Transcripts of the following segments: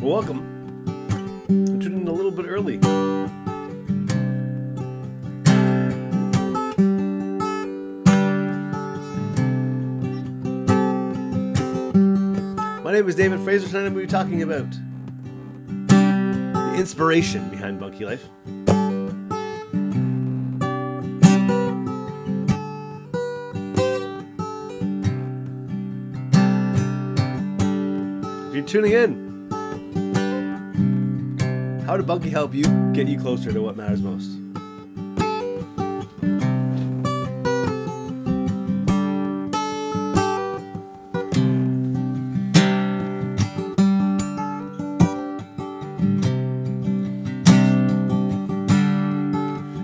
Well, welcome. I tuned in a little bit early. My name is David Fraser. Tonight I'm going to be talking about the inspiration behind Bunkie Life. If you're tuning in, how did Bunkie help you get you closer to what matters most?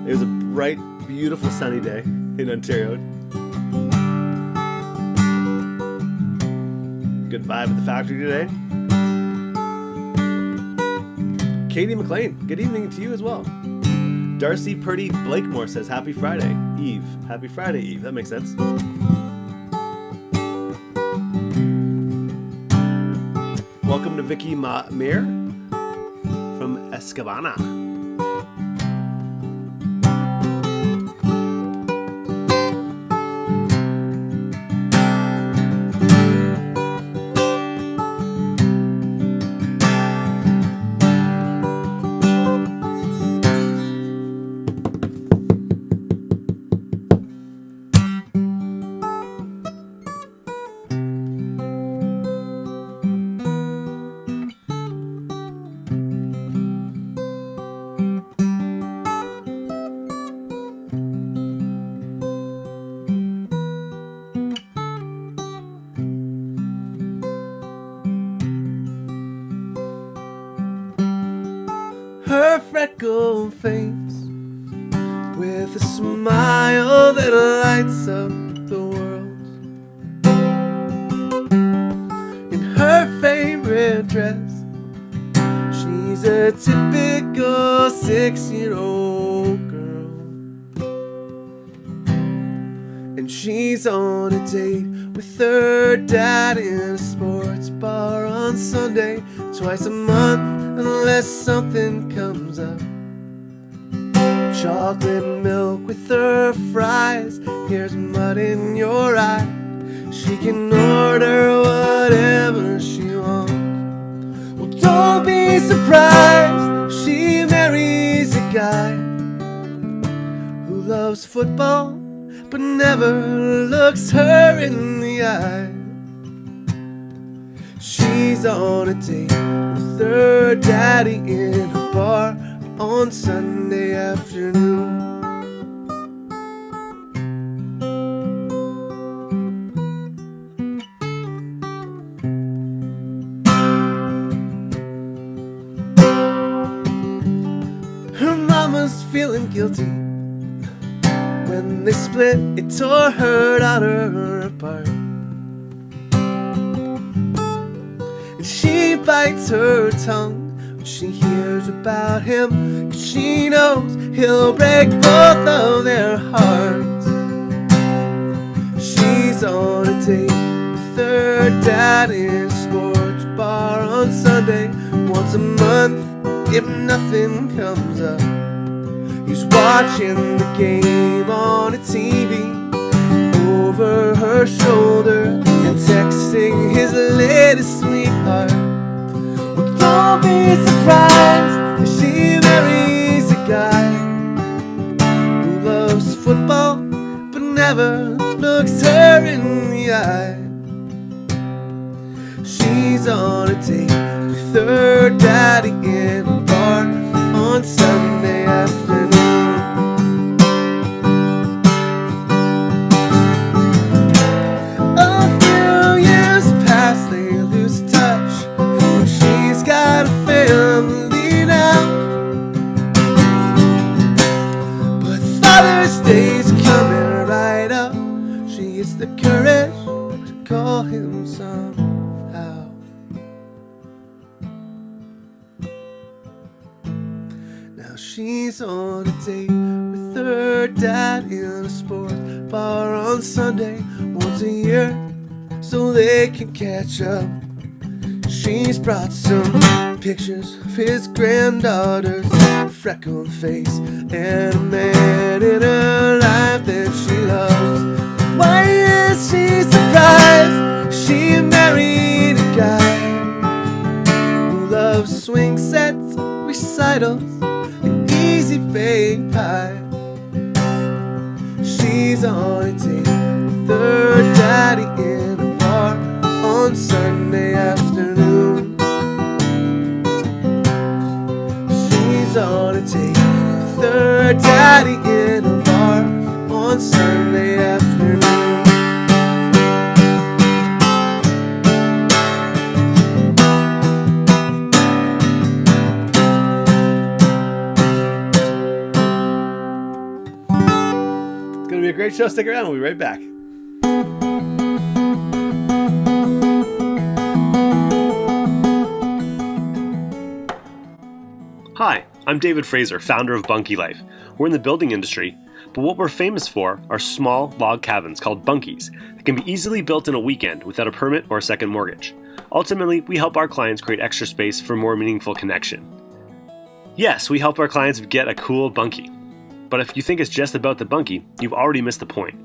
It was a bright, beautiful sunny day in Ontario. Good vibe at the factory today. Katie McLean, good evening to you as well. Darcy Purdy Blakemore says, Happy Friday, Eve. Happy Friday, Eve. That makes sense. Welcome to Vicky Mir from Escabana. Her freckled face with a smile that lights up the world. In her favorite dress, she's a typical 6-year-old girl. And she's on a date with her dad in a sports bar on Sunday, twice a month. Unless something comes up. Chocolate milk with her fries. Here's mud in your eye. She can order whatever she wants. Well, don't be surprised she marries a guy who loves football but never looks her in the eye. She's on a date with her daddy in a bar on Sunday afternoon. Her mama's feeling guilty. When they split, it tore her daughter apart. She bites her tongue when she hears about him, 'cause she knows he'll break both of their hearts. She's on a date with her dad in a sports bar on Sunday, once a month if nothing comes up. He's watching the game on a TV over her shoulder and texting his latest sweetheart. Well, don't be surprised if she marries a guy who loves football but never looks her in the eye. She's on a date with her daddy in a bar on Sunday afternoon. Day's coming right up. She gets the courage to call him somehow. Now she's on a date with her dad in a sports bar on Sunday once a year, so they can catch up. She's brought some pictures of his granddaughter's freckled face and a man in her life that she loves. Why is she surprised she married a guy who loves swing sets, recitals, and easy baked pie? She's on a date with her daddy in a bar on Sunday afternoon. She's on a date with her daddy in a bar on Sunday afternoon. It's going to be a great show. Stick around. We'll be right back. Hi, I'm David Fraser, founder of Bunkie Life. We're in the building industry, but what we're famous for are small log cabins called bunkies that can be easily built in a weekend without a permit or a second mortgage. Ultimately, we help our clients create extra space for more meaningful connection. Yes, we help our clients get a cool bunkie. But if you think it's just about the bunkie, you've already missed the point.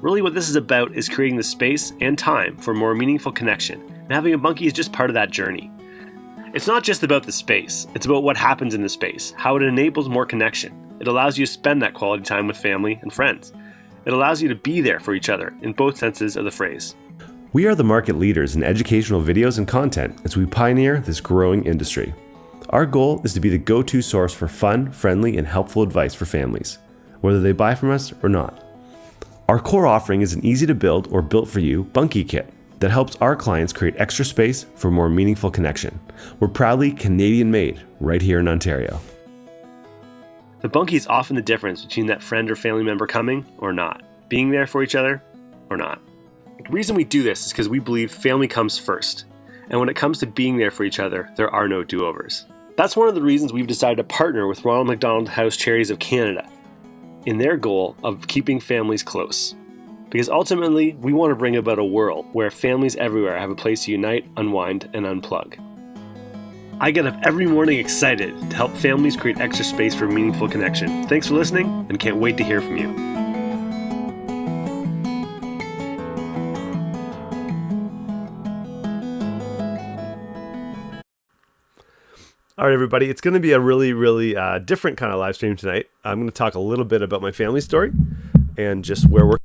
Really what this is about is creating the space and time for more meaningful connection, and having a bunkie is just part of that journey. It's not just about the space, it's about what happens in the space, how it enables more connection. It allows you to spend that quality time with family and friends. It allows you to be there for each other in both senses of the phrase. We are the market leaders in educational videos and content as we pioneer this growing industry. Our goal is to be the go-to source for fun, friendly, and helpful advice for families, whether they buy from us or not. Our core offering is an easy-to-build or built-for-you bunkie kit that helps our clients create extra space for more meaningful connection. We're proudly Canadian-made right here in Ontario. The bunkie is often the difference between that friend or family member coming or not, being there for each other or not. The reason we do this is because we believe family comes first, and when it comes to being there for each other, there are no do-overs. That's one of the reasons we've decided to partner with Ronald McDonald House Charities of Canada in their goal of keeping families close. Because ultimately, we want to bring about a world where families everywhere have a place to unite, unwind, and unplug. I get up every morning excited to help families create extra space for meaningful connection. Thanks for listening, and can't wait to hear from you. All right, everybody, it's going to be a really different kind of live stream tonight. I'm going to talk a little bit about my family story and just where we're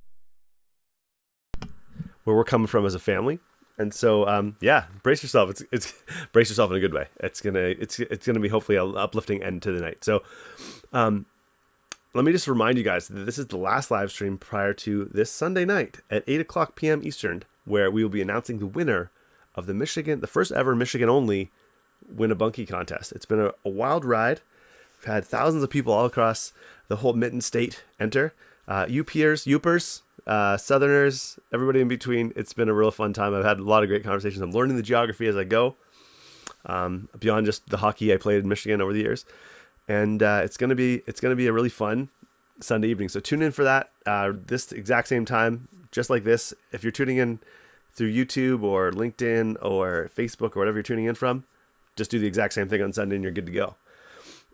coming from as a family. And so, brace yourself. It's brace yourself in a good way. It's gonna be hopefully an uplifting end to the night. So, let me just remind you guys that this is the last live stream prior to this Sunday night at 8:00 p.m. Eastern, where we will be announcing the winner of the first ever Michigan only Win a Bunkie contest. It's been a wild ride. We've had thousands of people all across the whole Mitten State enter. Youpers, Southerners, everybody in between. It's been a real fun time. I've had a lot of great conversations. I'm learning the geography as I go, beyond just the hockey I played in Michigan over the years. And it's gonna be a really fun Sunday evening. So tune in for that. This exact same time, just like this. If you're tuning in through YouTube or LinkedIn or Facebook or whatever you're tuning in from, just do the exact same thing on Sunday and you're good to go.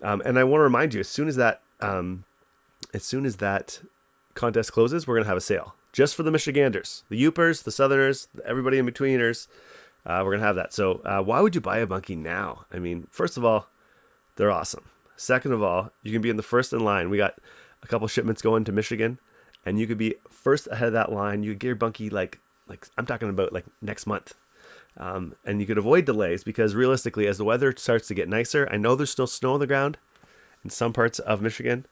And I want to remind you, as soon as that contest closes, we're going to have a sale just for the Michiganders, the Youpers, the Southerners, everybody in betweeners. We're going to have that. So why would you buy a bunkie now? I mean, first of all, they're awesome. Second of all, you can be in the first in line. We got a couple shipments going to Michigan, and you could be first ahead of that line. You could get your bunkie like I'm talking about like next month. And you could avoid delays because realistically, as the weather starts to get nicer, I know there's still snow on the ground in some parts of Michigan,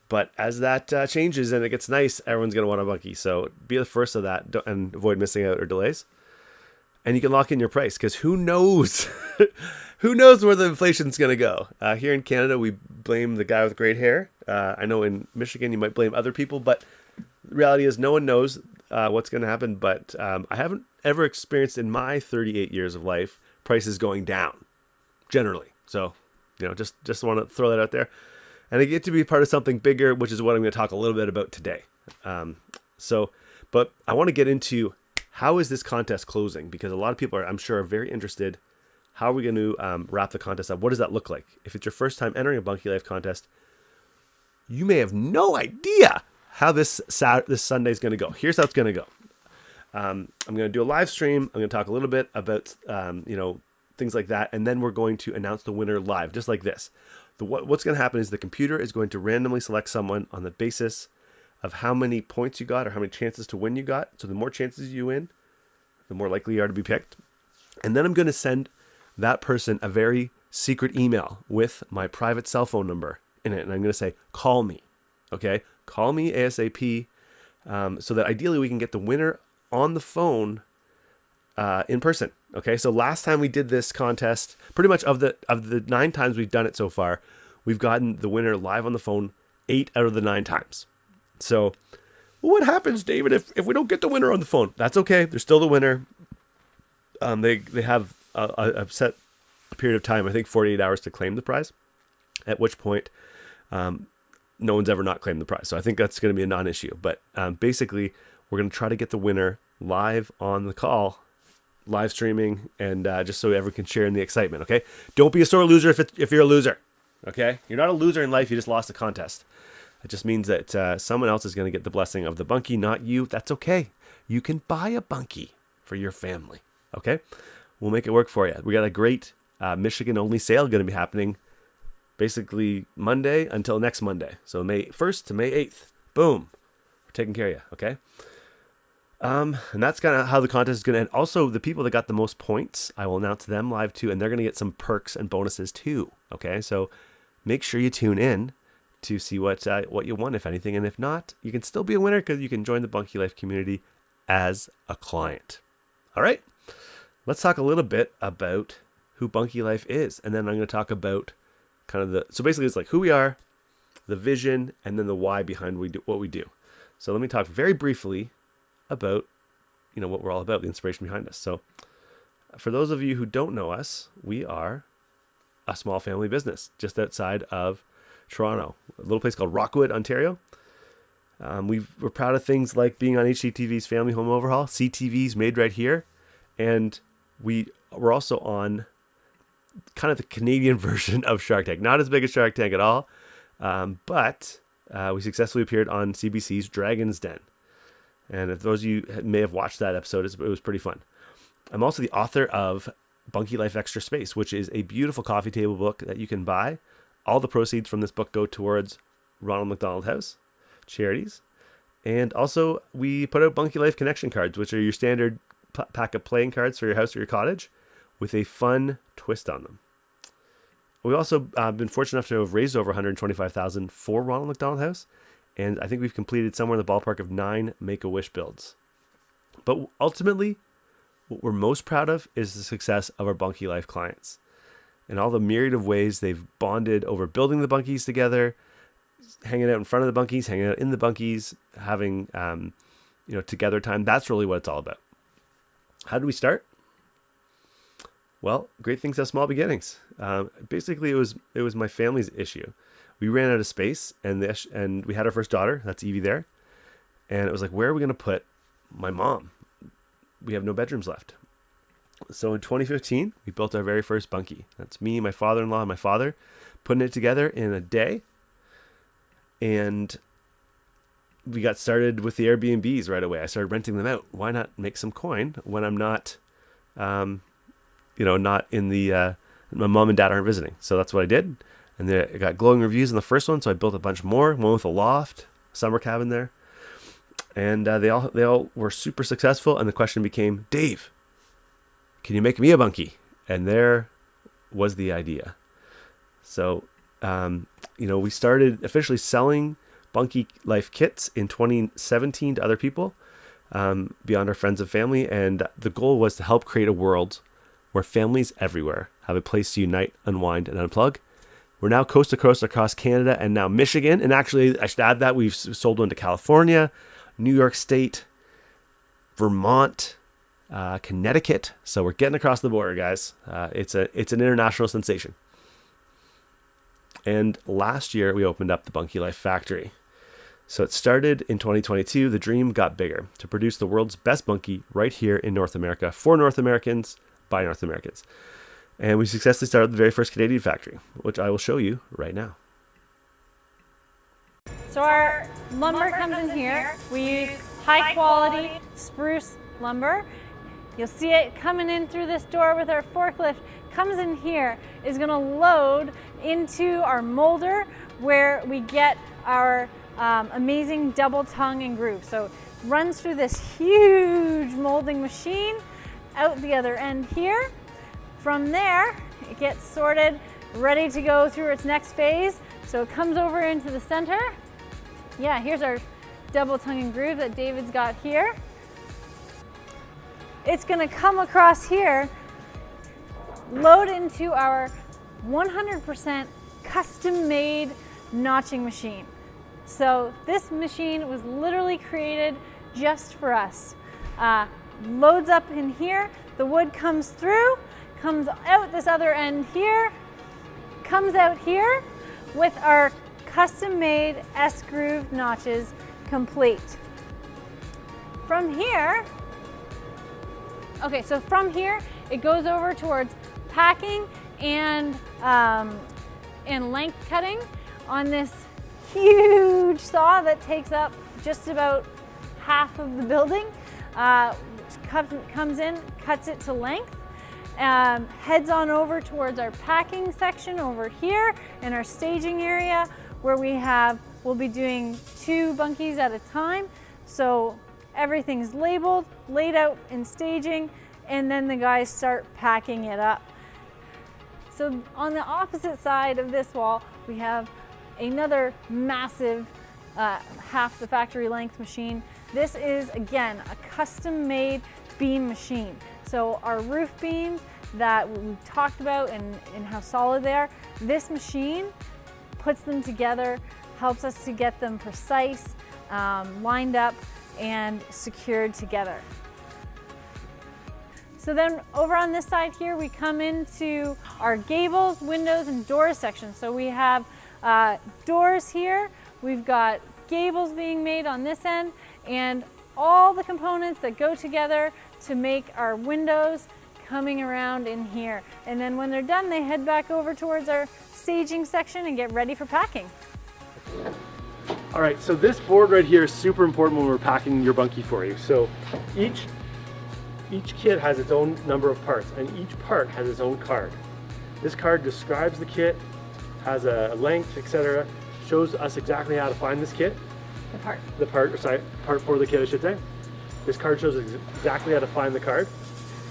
but as that changes and it gets nice, everyone's going to want a bunkie. So be the first of that and avoid missing out or delays. And you can lock in your price because who knows? Who knows where the inflation's going to go? Here in Canada, we blame the guy with great hair. I know in Michigan, you might blame other people, but the reality is no one knows what's going to happen. But I haven't ever experienced in my 38 years of life prices going down generally. So, just want to throw that out there. And I get to be part of something bigger, which is what I'm going to talk a little bit about today. But I want to get into how is this contest closing? Because a lot of people I'm sure are very interested. How are we going to wrap the contest up? What does that look like? If it's your first time entering a Bunkie Life contest, you may have no idea how this Sunday is going to go. Here's how it's going to go. I'm going to do a live stream. I'm going to talk a little bit about, things like that. And then we're going to announce the winner live, just like this. What's going to happen is the computer is going to randomly select someone on the basis of how many points you got or how many chances to win you got. So the more chances you win, the more likely you are to be picked. And then I'm going to send that person a very secret email with my private cell phone number in it. And I'm going to say, call me. Okay? Call me ASAP, so that ideally we can get the winner on the phone in person. Okay? So last time we did this contest, pretty much of the 9 times we've done it so far, we've gotten the winner live on the phone 8 out of the 9 times. So what happens, David, if we don't get the winner on the phone? That's okay. They're still the winner. They have a set period of time, I think 48 hours to claim the prize, at which point no one's ever not claimed the prize. So I think that's going to be a non-issue. But basically, we're going to try to get the winner live on the call, live streaming, and just so everyone can share in the excitement, okay? Don't be a sore loser if you're a loser, okay? You're not a loser in life. You just lost a contest. It just means that someone else is going to get the blessing of the bunkie, not you. That's okay. You can buy a bunkie for your family, okay? We'll make it work for you. We got a great Michigan-only sale going to be happening basically Monday until next Monday. So May 1st to May 8th. Boom. We're taking care of you, okay? And that's kind of how the contest is going to end. Also, the people that got the most points, I will announce them live too, and they're going to get some perks and bonuses too, okay? So make sure you tune in to see what you won, if anything. And if not, you can still be a winner because you can join the Bunkie Life community as a client. All right? Let's talk a little bit about who Bunkie Life is. And then I'm going to talk about kind of so basically it's like who we are, the vision, and then the why behind what we do. So let me talk very briefly about, what we're all about, the inspiration behind us. So for those of you who don't know us, we are a small family business just outside of Toronto, a little place called Rockwood, Ontario. We're proud of things like being on HGTV's Family Home Overhaul, CTV's Made Right Here, and we're also on kind of the Canadian version of Shark Tank. Not as big as Shark Tank at all, but we successfully appeared on CBC's Dragon's Den. And if those of you may have watched that episode, it was pretty fun. I'm also the author of Bunkie Life Extra Space, which is a beautiful coffee table book that you can buy. All the proceeds from this book go towards Ronald McDonald House charities. And also, we put out Bunkie Life Connection cards, which are your standard pack of playing cards for your house or your cottage with a fun twist on them. We've also been fortunate enough to have raised over $125,000 for Ronald McDonald House. And I think we've completed somewhere in the ballpark of 9 Make-A-Wish builds. But ultimately, what we're most proud of is the success of our Bunkie Life clients and all the myriad of ways they've bonded over building the bunkies together, hanging out in front of the bunkies, hanging out in the bunkies, having together time. That's really what it's all about. How did we start? Well, great things have small beginnings. Basically, it was my family's issue. We ran out of space, and we had our first daughter. That's Evie there. And it was like, where are we going to put my mom? We have no bedrooms left. So in 2015, we built our very first bunkie. That's me, my father-in-law, and my father putting it together in a day. And we got started with the Airbnbs right away. I started renting them out. Why not make some coin when I'm not, not in the, my mom and dad aren't visiting. So that's what I did. And I got glowing reviews on the first one, so I built a bunch more. One with a loft, summer cabin there, and they all were super successful. And the question became, Dave, can you make me a bunkie? And there was the idea. So, we started officially selling Bunkie Life kits in 2017 to other people beyond our friends and family, and the goal was to help create a world where families everywhere have a place to unite, unwind, and unplug. We're now coast to coast across Canada and now Michigan. And actually, I should add that we've sold one to California, New York State, Vermont, Connecticut. So we're getting across the border, guys. It's an international sensation. And last year, we opened up the Bunkie Life Factory. So it started in 2022. The dream got bigger to produce the world's best bunkie right here in North America for North Americans by North Americans. And we successfully started the very first Canadian factory, which I will show you right now. So our lumber comes in here. We use high quality spruce lumber. You'll see it coming in through this door with our forklift. Comes in here, is gonna load into our molder where we get our amazing double tongue and groove. So runs through this huge molding machine, out the other end here. From there, it gets sorted, ready to go through its next phase. So it comes over into the center. Yeah, here's our double tongue and groove that David's got here. It's gonna come across here, load into our 100% custom-made notching machine. So this machine was literally created just for us. Loads up in here, the wood comes through, comes out this other end here, comes out here with our custom-made S-groove notches complete. From here, from here, it goes over towards packing and length cutting on this huge saw that takes up just about half of the building. Comes in, cuts it to length, heads on over towards our packing section over here in our staging area where we'll be doing 2 bunkies at a time. So everything's labeled, laid out in staging, and then the guys start packing it up. So on the opposite side of this wall, we have another massive half the factory length machine. This is, again, a custom-made beam machine. So our roof beams that we talked about and how solid they are, this machine puts them together, helps us to get them precise, lined up, and secured together. So then over on this side here, we come into our gables, windows, and doors section. So we have doors here, we've got gables being made on this end, and all the components that go together to make our windows coming around in here. And then when they're done, they head back over towards our staging section and get ready for packing. All right, so this board right here is super important when we're packing your bunkie for you. So each kit has its own number of parts, and each part has its own card. This card describes the kit, has a length, etc. Shows us exactly how to find this kit. Part for the kit, I should say. This card shows exactly how to find the card,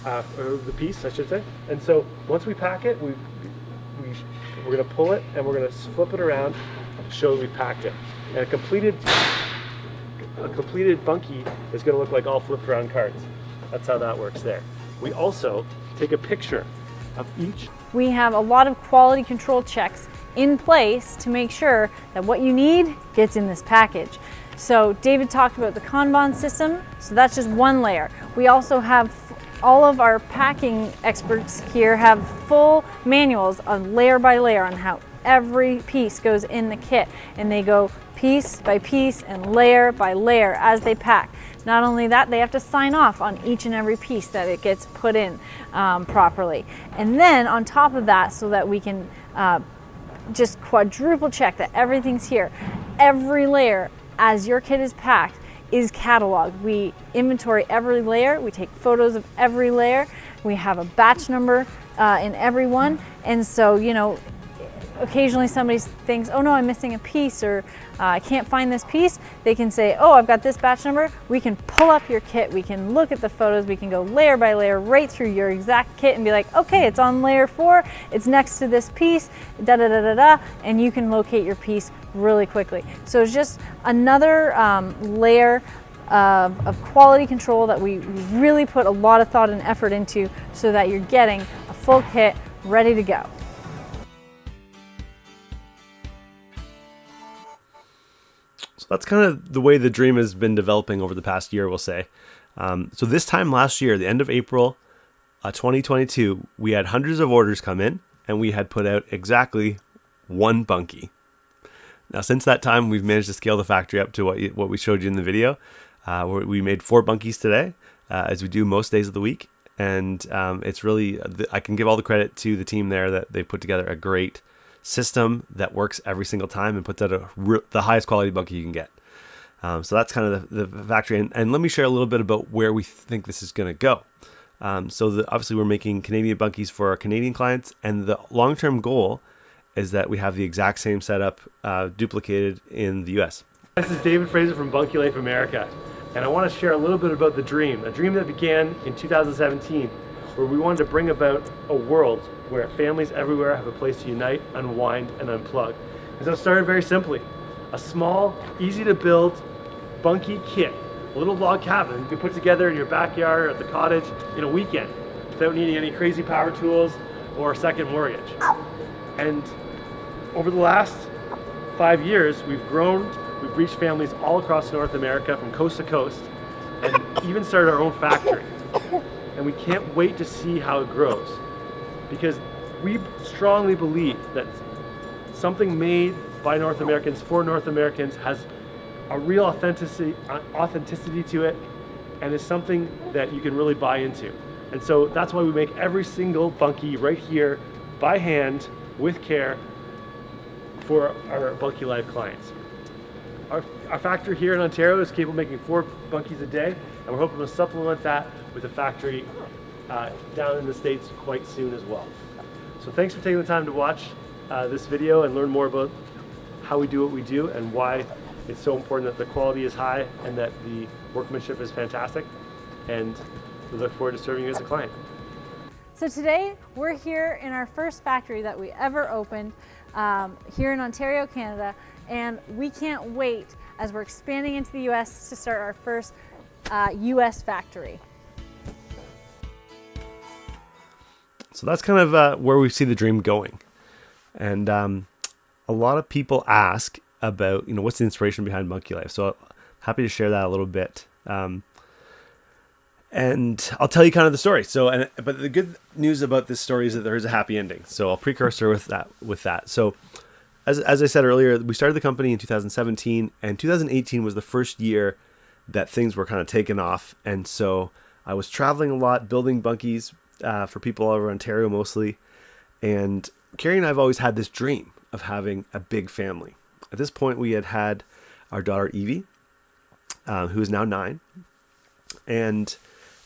or the piece, I should say. And so once we pack it, we're going to pull it and we're going to flip it around to show that we've packed it. And a completed bunkie is going to look like all flipped around cards. That's how that works there. We also take a picture of each. We have a lot of quality control checks in place to make sure that what you need gets in this package. So David talked about the Kanban system, so that's just one layer. We also have all of our packing experts here have full manuals on layer by layer on how every piece goes in the kit, and they go piece by piece and layer by layer as they pack. Not only that, they have to sign off on each and every piece that it gets put in properly. And then on top of that, so that we can just quadruple check that everything's here, every layer as your kit is packed is cataloged. We inventory every layer, we take photos of every layer, we have a batch number in every one, and so, you know, occasionally somebody thinks, oh no, I'm missing a piece, or I can't find this piece. They can say, oh, I've got this batch number. We can pull up your kit, we can look at the photos, we can go layer by layer right through your exact kit and be like, okay, it's on layer 4, it's next to this piece, da da da da da, and you can locate your piece really quickly. So it's just another layer of quality control that we really put a lot of thought and effort into, so that you're getting a full kit ready to go. So that's kind of the way the dream has been developing over the past year, we'll say. So this time last year, the end of April 2022, we had hundreds of orders come in, and we had put out exactly 1 bunkie. Now, since that time, we've managed to scale the factory up to what we showed you in the video. We made 4 bunkies today, as we do most days of the week. And it's really, I can give all the credit to the team there that they put together a great system that works every single time and puts out the highest quality bunkie you can get. So that's kind of the factory. And let me share a little bit about where we think this is going to go. Obviously we're making Canadian bunkies for our Canadian clients, and the long-term goal is that we have the exact same setup duplicated in the US. This is David Fraser from Bunkie Life America, and I want to share a little bit about the dream, a dream that began in 2017, where we wanted to bring about a world where families everywhere have a place to unite, unwind, and unplug. And so it started very simply. A small, easy to build bunkie kit, a little log cabin you can put together in your backyard or at the cottage in a weekend without needing any crazy power tools or a second mortgage. And over the last 5 years, we've grown, we've reached families all across North America from coast to coast, and even started our own factory. And we can't wait to see how it grows, because we strongly believe that something made by North Americans for North Americans has a real authenticity to it, and is something that you can really buy into. And so that's why we make every single bunkie right here by hand with care for our Bunkie Life clients. Our factory here in Ontario is capable of making 4 bunkies a day, and we're hoping to supplement that with a factory down in the States quite soon as well. So thanks for taking the time to watch this video and learn more about how we do what we do and why it's so important that the quality is high and that the workmanship is fantastic. And we look forward to serving you as a client. So today we're here in our first factory that we ever opened here in Ontario, Canada, and we can't wait as we're expanding into the US to start our first US factory. So that's kind of where we see the dream going. And a lot of people ask about, what's the inspiration behind Bunkie Life? So happy to share that a little bit. And I'll tell you kind of the story. But the good news about this story is that there is a happy ending. So I'll precursor with that. So as I said earlier, we started the company in 2017, and 2018 was the first year that things were kind of taken off. And so I was traveling a lot, building bunkies for people all over Ontario mostly. And Carrie and I have always had this dream of having a big family. At this point, we had our daughter Evie, who is now 9. And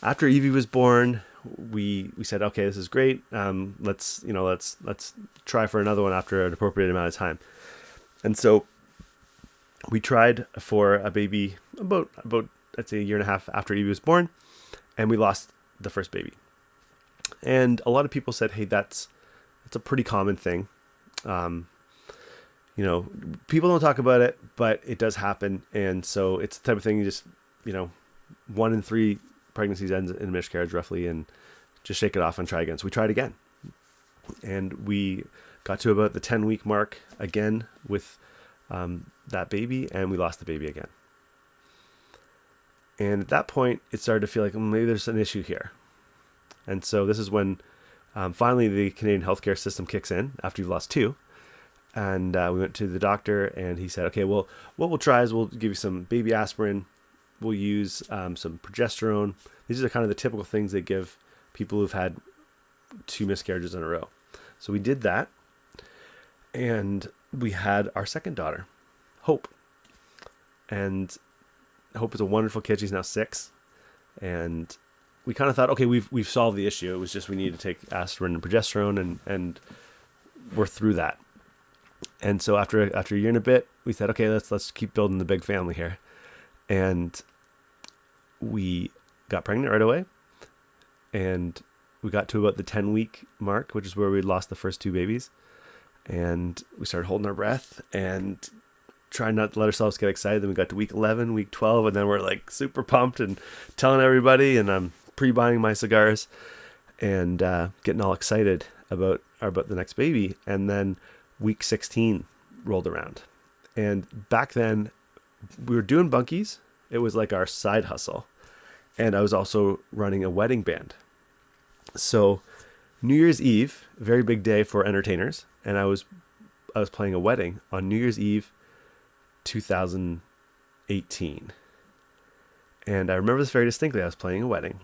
after Evie was born, we said, okay, this is great. Let's try for another one after an appropriate amount of time. And so we tried for a baby about I'd say a year and a half after Evie was born, and we lost the first baby. And a lot of people said, hey, that's a pretty common thing. People don't talk about it, but it does happen. And so it's the type of thing you just, 1 in 3 pregnancies ends in a miscarriage roughly, and just shake it off and try again. So we tried again, and we got to about the 10-week mark again with that baby, and we lost the baby again. And at that point, it started to feel like maybe there's an issue here. And so this is when finally the Canadian healthcare system kicks in after you've lost 2. And we went to the doctor, and he said, okay, well, what we'll try is we'll give you some baby aspirin. We'll use some progesterone. These are kind of the typical things they give people who've had 2 miscarriages in a row. So we did that, and we had our second daughter, Hope. And Hope is a wonderful kid. She's now 6. And we kind of thought, okay, we've solved the issue. It was just we need to take aspirin and progesterone, and we're through that. And so after a year and a bit, we said, okay, let's keep building the big family here. And we got pregnant right away. And we got to about the 10-week mark, which is where we lost the first 2 babies. And we started holding our breath and trying not to let ourselves get excited. Then we got to week 11, week 12, and then we're like super pumped and telling everybody, and I'm pre-buying my cigars and getting all excited about the next baby. And then week 16 rolled around. And back then we were doing bunkies. It was like our side hustle. And I was also running a wedding band. So New Year's Eve, a very big day for entertainers. And I was playing a wedding on New Year's Eve, 2018. And I remember this very distinctly. I was playing a wedding,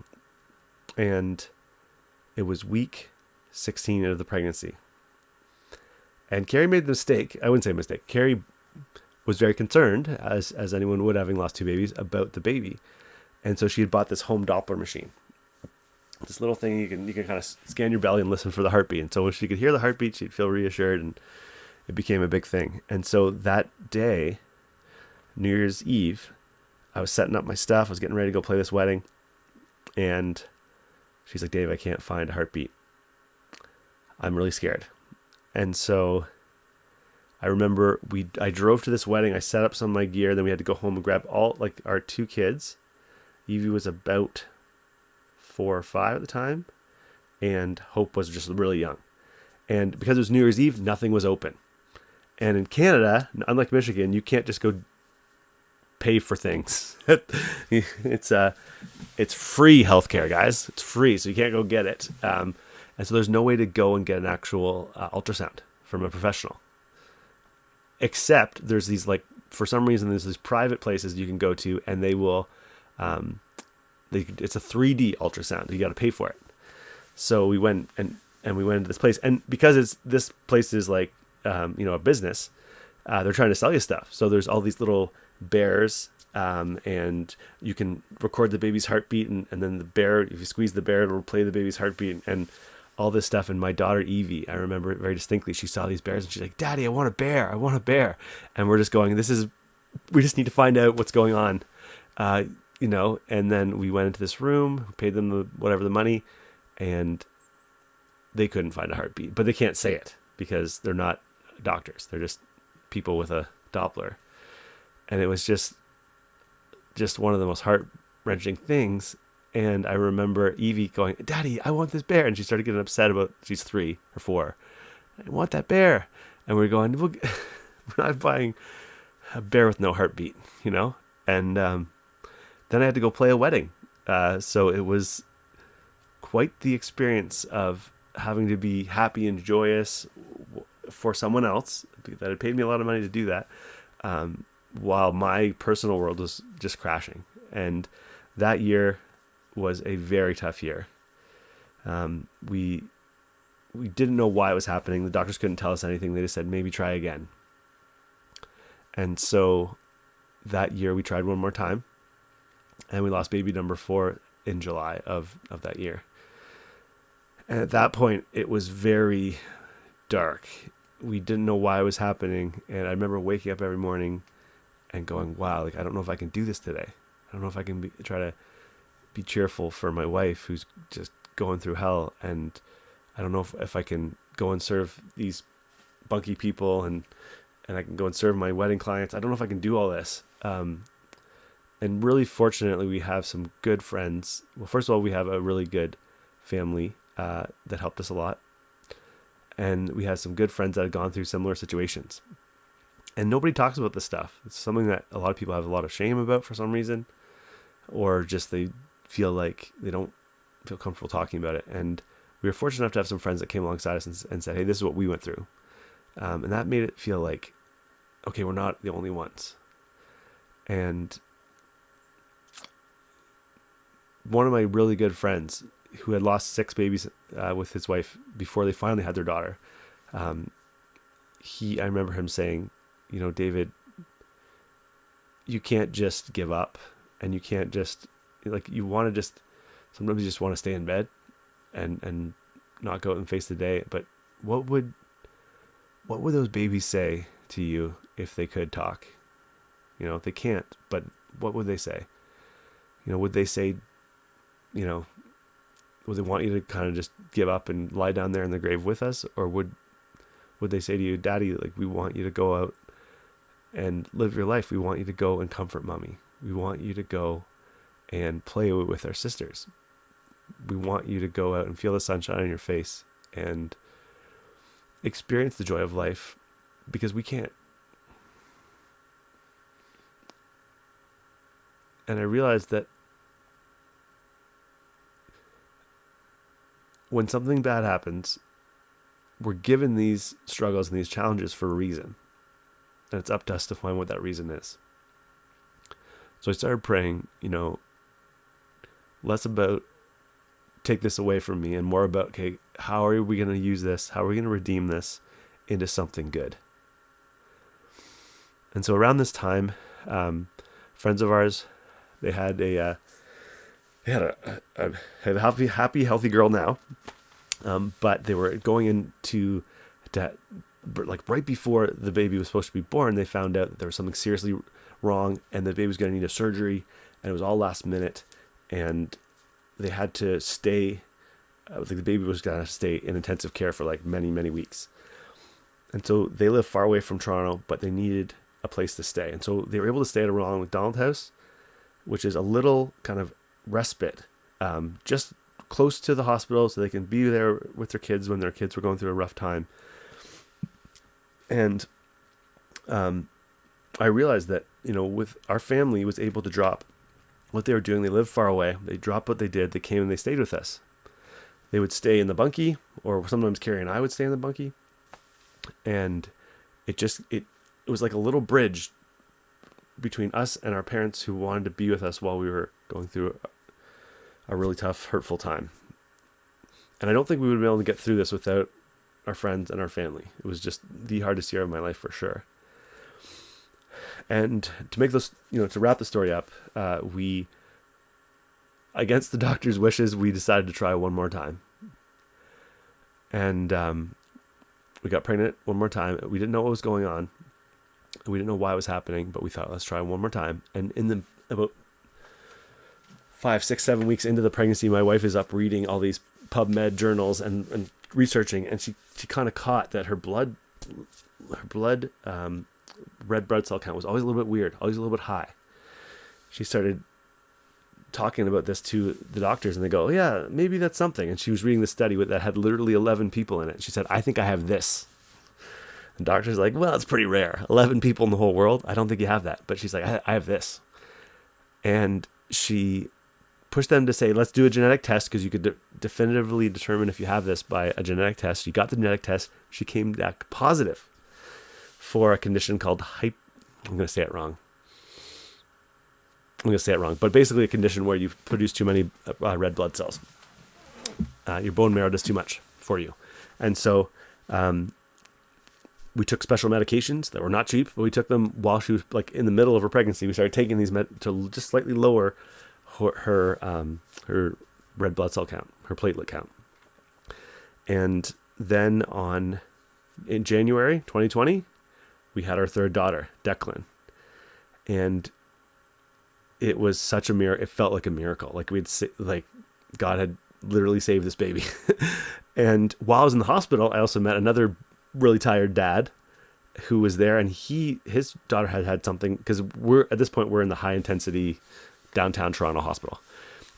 and It was week 16 of the pregnancy. And Carrie made the mistake. I wouldn't say mistake. Carrie was very concerned, as anyone would, having lost 2 babies, about the baby. And so she had bought this home Doppler machine. This little thing you can kind of scan your belly and listen for the heartbeat. And so when she could hear the heartbeat, she'd feel reassured, and it became a big thing. And so that day, New Year's Eve, I was setting up my stuff. I was getting ready to go play this wedding. And she's like, Dave, I can't find a heartbeat. I'm really scared. And so I remember I drove to this wedding. I set up some of my gear. Then we had to go home and grab our 2 kids. Evie was about 4 or 5 at the time. And Hope was just really young. And because it was New Year's Eve, nothing was open. And in Canada, unlike Michigan, you can't just go pay for things. It's free healthcare, guys. It's free, so you can't go get it. And so there's no way to go and get an actual ultrasound from a professional. Except there's these, for some reason, there's these private places you can go to, and they will, it's a 3D ultrasound. You got to pay for it. So we went and we went into this place, and because this place is a business, they're trying to sell you stuff. So there's all these little bears, and you can record the baby's heartbeat, and then the bear, if you squeeze the bear, it'll play the baby's heartbeat, and all this stuff. And my daughter Evie, I remember it very distinctly, she saw these bears and she's like, Daddy, I want a bear. And we're just going, we just need to find out what's going on. And then we went into this room, paid them the money, and they couldn't find a heartbeat, but they can't say it because they're not doctors. They're just people with a Doppler. And it was just one of the most heart-wrenching things. And I remember Evie going, Daddy, I want this bear. And she started getting upset she's 3 or 4. I want that bear. And we're going, we're not buying a bear with no heartbeat, And then I had to go play a wedding. So it was quite the experience of having to be happy and joyous for someone else that had paid me a lot of money to do that, while my personal world was just crashing. And that year was a very tough year. We didn't know why it was happening. The doctors couldn't tell us anything. They just said, maybe try again. And so that year we tried one more time, and we lost baby number 4 in July of that year. And at that point, it was very dark. We didn't know why it was happening. And I remember waking up every morning and going, wow, I don't know if I can do this today. I don't know if I can try to be cheerful for my wife who's just going through hell. And I don't know if I can go and serve these Bunkie people and I can go and serve my wedding clients. I don't know if I can do all this. And really, fortunately, we have some good friends. Well, first of all, we have a really good family that helped us a lot. And we had some good friends that had gone through similar situations. And nobody talks about this stuff. It's something that a lot of people have a lot of shame about for some reason, or just they feel like they don't feel comfortable talking about it. And we were fortunate enough to have some friends that came alongside us and said, hey, this is what we went through. And that made it feel like, okay, we're not the only ones. And one of my really good friends who had lost 6 babies with his wife before they finally had their daughter, I remember him saying, David, you can't just give up, and you can't just, sometimes you just want to stay in bed and not go out and face the day. But what would those babies say to you if they could talk? If they can't, but what would they say? Would they say, would they want you to kind of just give up and lie down there in the grave with us? Or would they say to you, Daddy, we want you to go out and live your life. We want you to go and comfort mommy. We want you to go and play with our sisters. We want you to go out and feel the sunshine on your face and experience the joy of life, because we can't. And I realized that when something bad happens, we're given these struggles and these challenges for a reason. And it's up to us to find what that reason is. So I started praying, less about take this away from me, and more about, okay, how are we going to use this? How are we going to redeem this into something good? And so around this time, friends of ours, they had a happy, healthy girl now, but they were going into like right before the baby was supposed to be born. They found out that there was something seriously wrong, and the baby was going to need a surgery, and it was all last minute, and they had to stay. The baby was going to stay in intensive care for like many, many weeks. And so they live far away from Toronto, but they needed a place to stay. And so they were able to stay at a Ronald McDonald House, which is a little kind of respite, just close to the hospital, so they can be there with their kids when their kids were going through a rough time. And I realized that, with our family was able to drop what they were doing. They lived far away. They dropped what they did. They came and they stayed with us. They would stay in the bunkie, or sometimes Carrie and I would stay in the bunkie. And it was like a little bridge between us and our parents who wanted to be with us while we were going through a really tough, hurtful time. And I don't think we would have been able to get through this without our friends and our family. It was just the hardest year of my life for sure. And to make this, to wrap the story up, we, against the doctor's wishes, we decided to try one more time. And we got pregnant one more time. We didn't know what was going on. We didn't know why it was happening, but we thought, let's try one more time. And about 5, 6, 7 weeks into the pregnancy, my wife is up reading all these PubMed journals and researching, and she kind of caught that her blood red blood cell count was always a little bit weird, always a little bit high. She started talking about this to the doctors, and they go, oh, yeah, maybe that's something. And she was reading the study that had literally 11 people in it. She said, I think I have this. And the doctor's like, well, it's pretty rare. 11 people in the whole world. I don't think you have that. But she's like, I have this. And she pushed them to say, let's do a genetic test, because you could definitively determine if you have this by a genetic test. She got the genetic test. She came back positive for a condition called I'm going to say it wrong, but basically a condition where you produce too many red blood cells. Your bone marrow does too much for you. And so we took special medications that were not cheap, but we took them while she was like in the middle of her pregnancy. We started taking these to just slightly lower her red blood cell count, her platelet count. And then in January 2020, we had our third daughter, Declan. And it was such a miracle. It felt like a miracle. Like God had literally saved this baby. And while I was in the hospital, I also met another really tired dad who was there, and his daughter had something, because at this point we're in the high intensity downtown Toronto hospital.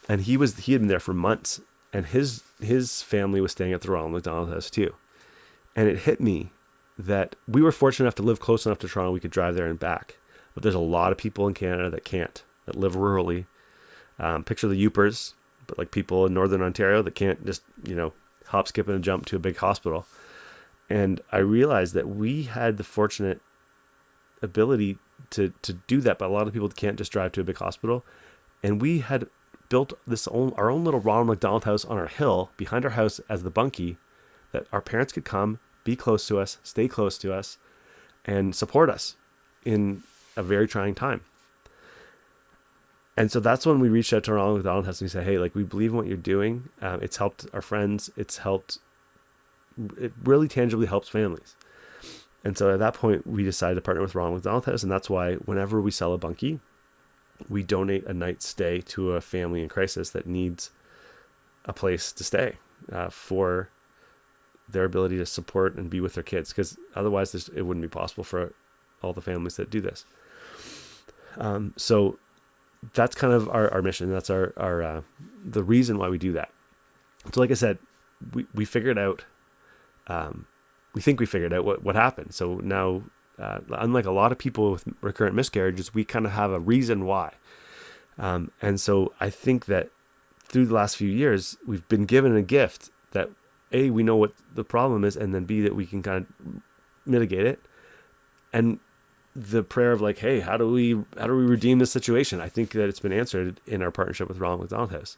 And he had been there for months, and his family was staying at the Ronald McDonald House too. And it hit me that we were fortunate enough to live close enough to Toronto we could drive there and back. But there's a lot of people in Canada that live rurally. Picture the Upers, but like people in Northern Ontario that can't just, hop, skip, and jump to a big hospital. And I realized that we had the fortunate ability to do that, but a lot of people can't just drive to a big hospital. And we had built our own little Ronald McDonald House on our hill behind our house as the bunkie, that our parents could come, be close to us, stay close to us, and support us in a very trying time. And so that's when we reached out to Ronald McDonald House and we said, hey, we believe in what you're doing. It's helped our friends. It really tangibly helps families. And so at that point, we decided to partner with Ronald McDonald House. And that's why whenever we sell a bunkie, we donate a night's stay to a family in crisis that needs a place to stay for their ability to support and be with their kids. Because otherwise, it wouldn't be possible for all the families that do this. So that's kind of our mission. That's our the reason why we do that. So like I said, we figured out, we think we figured out what happened. So now, unlike a lot of people with recurrent miscarriages, we kind of have a reason why. And so I think that through the last few years, we've been given a gift that A, we know what the problem is, and then B, that we can kind of mitigate it. And the prayer of hey, how do we redeem this situation? I think that it's been answered in our partnership with Ronald McDonald House.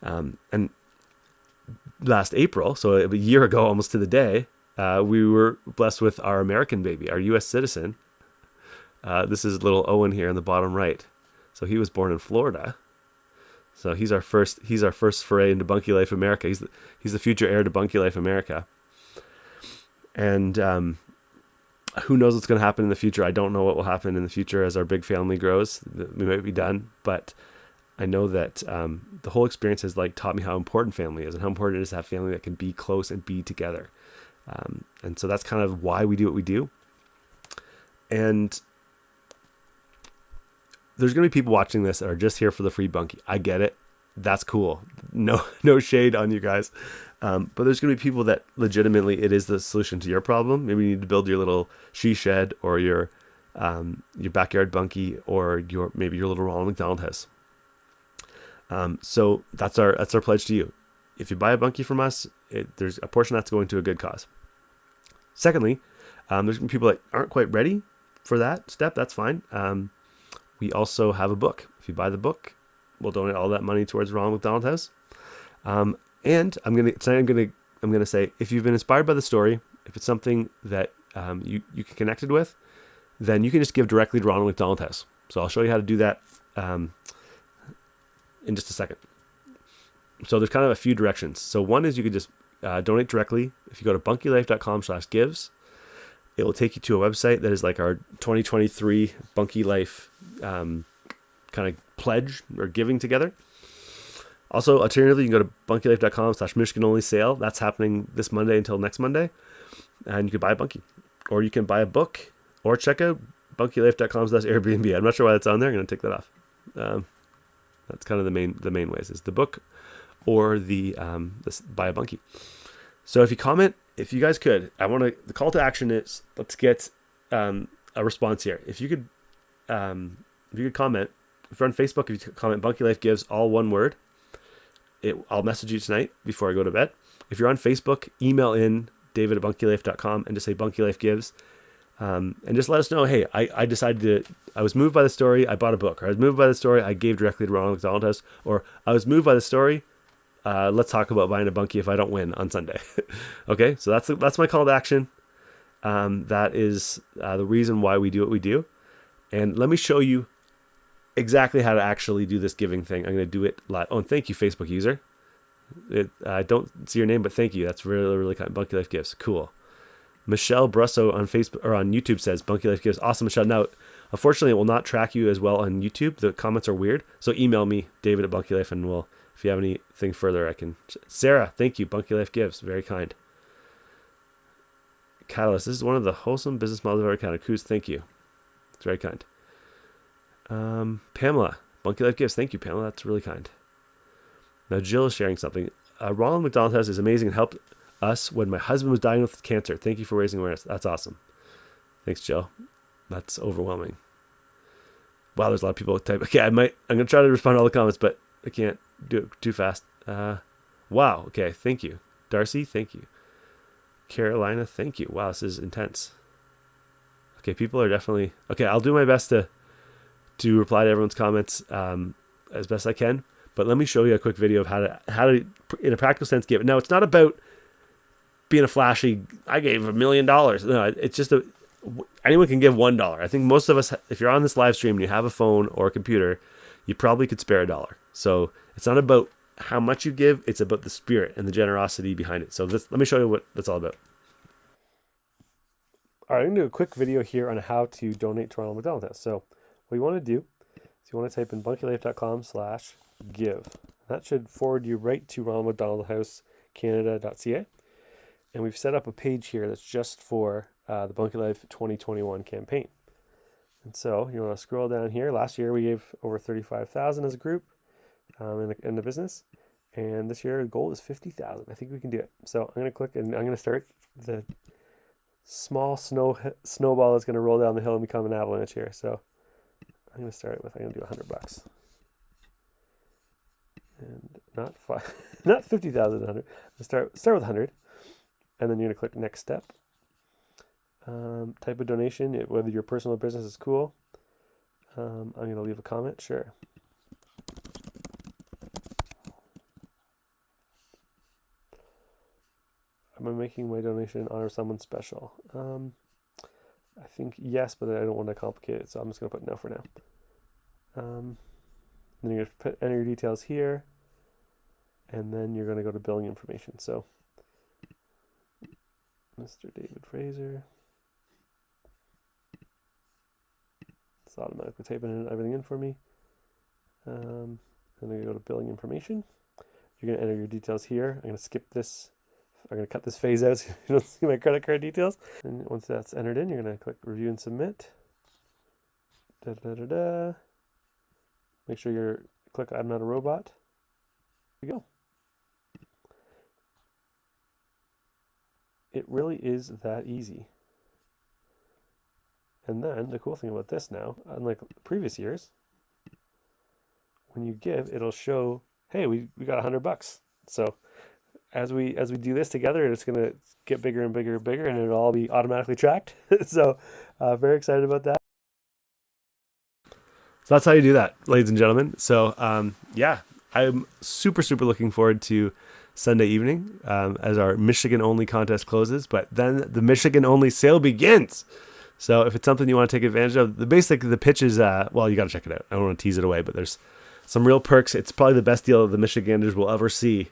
And last April, so a year ago almost to the day, we were blessed with our American baby, our U.S. citizen. This is little Owen here in the bottom right. So he was born in Florida. So he's our first foray into Bunkie Life America. He's the future heir to Bunkie Life America. And who knows what's going to happen in the future? I don't know what will happen in the future as our big family grows. We might be done, but I know that the whole experience has taught me how important family is and how important it is to have family that can be close and be together. And so that's kind of why we do what we do. And there's going to be people watching this that are just here for the free bunkie. I get it. That's cool. No shade on you guys. But there's going to be people that legitimately it is the solution to your problem. Maybe you need to build your little she shed or your backyard bunkie or maybe your little Ronald McDonald house. So that's our pledge to you. If you buy a bunkie from us, there's a portion that's going to a good cause. Secondly, there's going to be people that aren't quite ready for that step. That's fine. We also have a book. If you buy the book, we'll donate all that money towards Ronald McDonald House. And I'm gonna say, if you've been inspired by the story, if it's something that you can connected with, then you can just give directly to Ronald McDonald House. So I'll show you how to do that in just a second. So there's kind of a few directions. So one is you could just donate directly. If you go to bunkielife.com/gives, it will take you to a website that is like our 2023 Bunkie Life kind of pledge or giving together. Also, alternatively, you can go to bunkielife.com/Michigan only sale. That's happening this Monday until next Monday. And you can buy a bunkie. Or you can buy a book. Or check out bunkielife.com/Airbnb. I'm not sure why that's on there. I'm going to take that off. That's kind of the main ways is the book or the buy a bunkie. So if you comment, if you guys could, the call to action is let's get a response here. If you could comment, if you're on Facebook, if you comment Bunkie Life Gives, all one word, I'll message you tonight before I go to bed. If you're on Facebook, email in david@bunkielife.com and just say Bunkie Life Gives. And just let us know, hey, I was moved by the story, I bought a book. Or I was moved by the story, I gave directly to Ronald McDonald House. Or I was moved by the story, let's talk about buying a bunkie if I don't win on Sunday. Okay, so that's my call to action. That is the reason why we do what we do. And let me show you exactly how to actually do this giving thing. I'm going to do it live. Oh, and thank you, Facebook user. I don't see your name, but thank you. That's really, really kind. Bunkie Life Gives. Cool. Michelle Brusso on Facebook or on YouTube says Bunkie Life Gives. Awesome, Michelle. Now, unfortunately, it will not track you as well on YouTube. The comments are weird. So email me, David@Bunkie Life, and if you have anything further, I can. Sarah, thank you. Bunkie Life Gives. Very kind. Catalyst. This is one of the wholesome business models I've ever encountered. Coos, thank you. It's very kind. Pamela, Bunkie Life Gives. Thank you, Pamela. That's really kind. Now, Jill is sharing something. Ronald McDonald House is amazing and helped us when my husband was dying with cancer. Thank you for raising awareness. That's awesome. Thanks, Jill. That's overwhelming. Wow, there's a lot of people type. Okay, I'm going to try to respond to all the comments, but I can't do it too fast. Wow. Okay, thank you. Darcy, thank you. Carolina, thank you. Wow, this is intense. Okay, people are definitely... Okay, I'll do my best to reply to everyone's comments as best I can. But let me show you a quick video of how to in a practical sense, give it. Now, it's not about being a flashy, I gave $1 million. No, it's just anyone can give $1. I think most of us, if you're on this live stream and you have a phone or a computer, you probably could spare $1. So it's not about how much you give, it's about the spirit and the generosity behind it. So let me show you what that's all about. All right, I'm going to do a quick video here on how to donate to Ronald McDonald House. So what you want to do is you want to type in bunkielife.com/give. That should forward you right to Ronald McDonald House Canada.ca. And we've set up a page here that's just for the Bunkie Life 2021 campaign. And so you want to scroll down here. Last year we gave over $35,000 as a group in the business. And this year the goal is $50,000. I think we can do it. So I'm going to click and I'm going to start the small snowball that's going to roll down the hill and become an avalanche here. So I'm going to start it with, I'm going to do $100. And not 50,000, 100. Start with 100. And then you're going to click next step. Type of donation, whether your personal business is cool. I'm going to leave a comment, sure. Am I making my donation in honor of someone special? I think yes, but I don't want to complicate it, so I'm just going to put no for now. Then you're going to enter your details here, and then you're going to go to billing information. So, Mr. David Fraser. It's automatically typing everything in for me. Then I'm going to go to billing information. You're going to enter your details here. I'm going to skip this. I'm going to cut this phase out so you don't see my credit card details. And once that's entered in, you're going to click review and submit. Make sure you click I'm not a robot. There you go. It really is that easy. And then the cool thing about this now, unlike previous years, when you give, it'll show, hey, we got $100. So as we do this together, it's going to get bigger and bigger and bigger, and it'll all be automatically tracked. So very excited about that. So that's how you do that, ladies and gentlemen. So yeah, I'm super looking forward to Sunday evening as our Michigan only contest closes, but then the Michigan only sale begins. So if it's something you want to take advantage of, the pitch is, well, you got to check it out. I don't want to tease it away, but there's some real perks. It's probably the best deal the Michiganders will ever see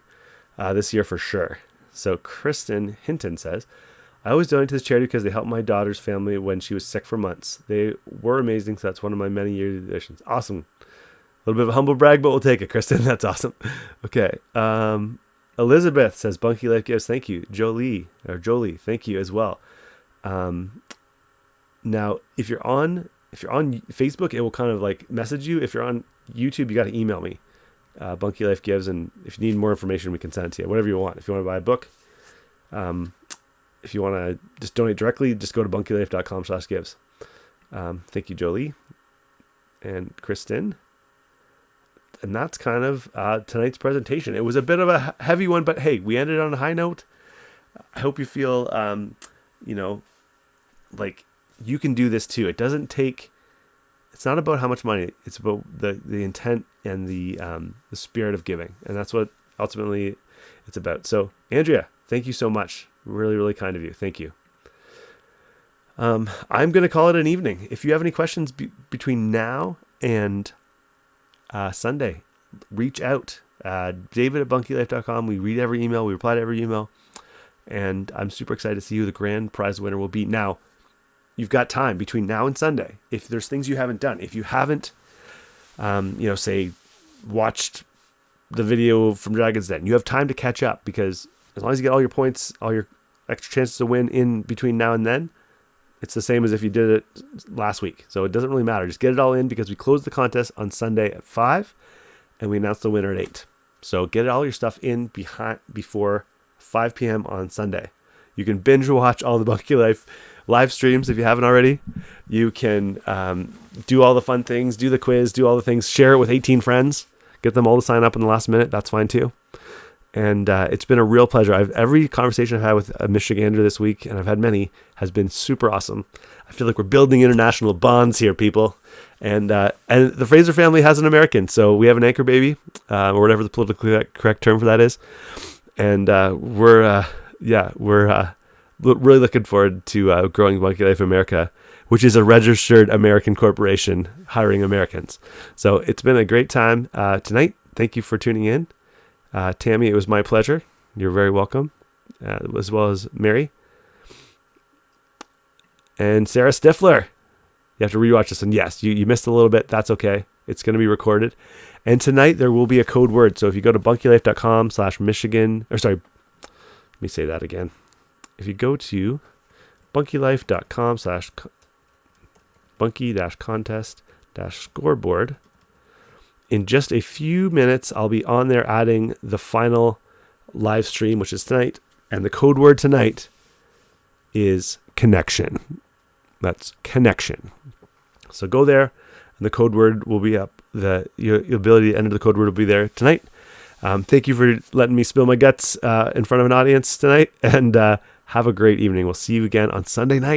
this year for sure. So Kristen Hinton says, I always donate to this charity because they helped my daughter's family when she was sick for months. They were amazing, so that's one of my many year additions. Awesome. A little bit of a humble brag, but we'll take it, Kristen. That's awesome. Okay. Elizabeth says, Bunkie Life gives. Thank you. Jolie, thank you as well. Now, if you're on Facebook, it will kind of like message you. If you're on YouTube, you got to email me, Bunkie Life Gives, and if you need more information, we can send it to you. Whatever you want. If you want to buy a book, if you want to just donate directly, just go to bunkielife.com/gives. Thank you, Jolie and Kristen. And that's kind of tonight's presentation. It was a bit of a heavy one, but hey, we ended on a high note. I hope you feel, like you can do this too. It doesn't take. It's not about how much money. It's about the intent and the spirit of giving, and that's what ultimately it's about. So, Andrea, thank you so much. Really kind of you. Thank you. I'm going to call it an evening. If you have any questions between now and Sunday, reach out. David at bunkielife.com. We read every email. We reply to every email. And I'm super excited to see who the grand prize winner will be. Now, you've got time between now and Sunday. If there's things you haven't done, if you haven't, say, watched the video from Dragon's Den, you have time to catch up, because as long as you get all your points, all your extra chances to win in between now and then, it's the same as if you did it last week. So it doesn't really matter. Just get it all in, because we close the contest on Sunday at 5 and we announce the winner at 8. So get all your stuff in before 5 p.m. on Sunday. You can binge watch all the Bunkie Life live streams if you haven't already. You can do all the fun things, do the quiz, do all the things, share it with 18 friends, get them all to sign up in the last minute. That's fine too. And it's been a real pleasure. Every conversation I've had with a Michigander this week, and I've had many, has been super awesome. I feel like we're building international bonds here, people. And the Fraser family has an American, so we have an anchor baby, or whatever the politically correct term for that is. And we're really looking forward to growing Bunkie Life America, which is a registered American corporation hiring Americans. So it's been a great time tonight. Thank you for tuning in. Tammy, it was my pleasure. You're very welcome, as well as Mary. And Sarah Stifler. You have to rewatch this, and yes, you missed a little bit. That's okay. It's going to be recorded. And tonight there will be a code word. So if you go to bunkielife.com/Michigan, let me say that again. If you go to bunkielife.com/bunkie-contest-scoreboard, in just a few minutes, I'll be on there adding the final live stream, which is tonight. And the code word tonight is connection. That's connection. So go there, and the code word will be up. Your ability to enter the code word will be there tonight. Thank you for letting me spill my guts in front of an audience tonight, and have a great evening. We'll see you again on Sunday night.